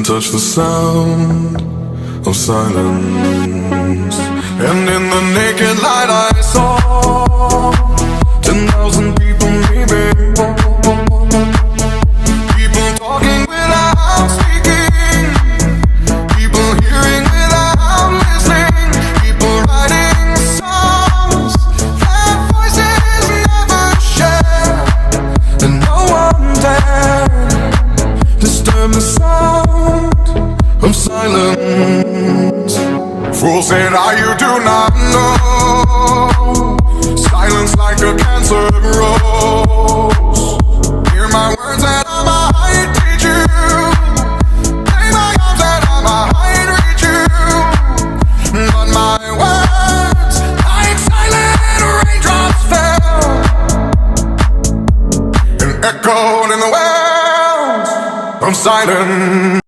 can touch the sound of silence. And in the naked light I saw 10,000 people maybe. People talking without speaking, people hearing without listening, people writing songs that voices never share, and no one dared disturb the sound of silence. Fool said, you do not know. Silence like a cancer grows. Hear my words and I might teach you. Play my arms and I might reach you. But my words, like silent raindrops, fell and echoed in the wells of silence.